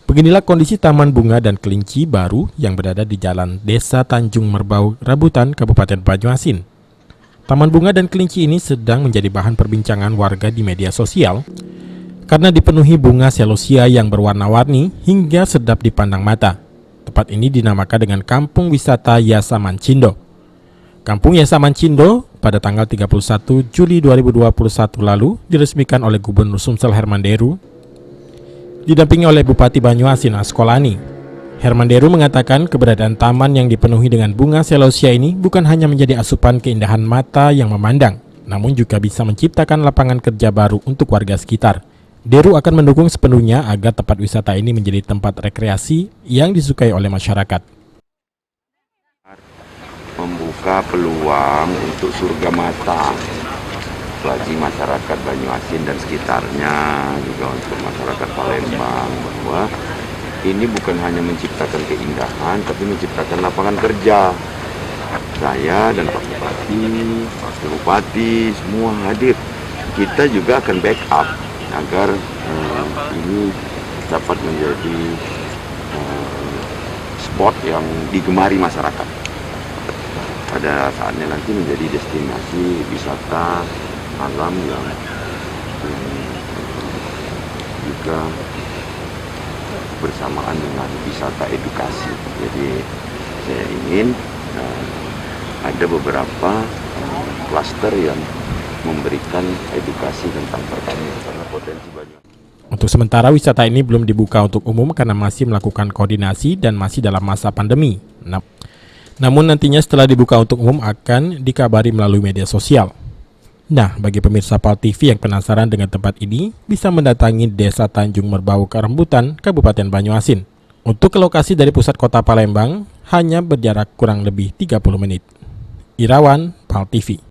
Beginilah kondisi Taman Bunga dan Kelinci baru yang berada di Jalan Desa Tanjung Merbau, Rabutan, Kabupaten Banyuasin. Taman Bunga dan Kelinci ini sedang menjadi bahan perbincangan warga di media sosial karena dipenuhi bunga celosia yang berwarna-warni hingga sedap dipandang mata. Tempat ini dinamakan dengan Kampung Wisata Yasaman Cindo. Kampung Yasaman Cindo pada tanggal 31 Juli 2021 lalu diresmikan oleh Gubernur Sumsel Herman Deru didampingi oleh Bupati Banyuasin Askolani. Herman Deru mengatakan keberadaan taman yang dipenuhi dengan bunga celosia ini bukan hanya menjadi asupan keindahan mata yang memandang, namun juga bisa menciptakan lapangan kerja baru untuk warga sekitar. Deru akan mendukung sepenuhnya agar tempat wisata ini menjadi tempat rekreasi yang disukai oleh masyarakat. Membuka peluang untuk surga mata bagi masyarakat Banyuasin dan sekitarnya, juga untuk masyarakat Palembang, bahwa ini bukan hanya menciptakan keindahan, tapi menciptakan lapangan kerja. Saya dan Pak Bupati, Wakil Bupati, semua hadir. Kita juga akan backup agar ini dapat menjadi spot yang digemari masyarakat. Pada saatnya nanti menjadi destinasi wisata alam yang juga bersamaan dengan wisata edukasi. Jadi saya ingin ada beberapa klaster yang memberikan edukasi tentang pertanian karena potensi banyak. Untuk sementara wisata ini belum dibuka untuk umum karena masih melakukan koordinasi dan masih dalam masa pandemi. Namun nantinya setelah dibuka untuk umum akan dikabari melalui media sosial. Nah, bagi pemirsa PAL TV yang penasaran dengan tempat ini, bisa mendatangi Desa Tanjung Merbau, Rambutan, Kabupaten Banyuasin. Untuk ke lokasi dari pusat kota Palembang, hanya berjarak kurang lebih 30 menit. Irawan, PAL TV.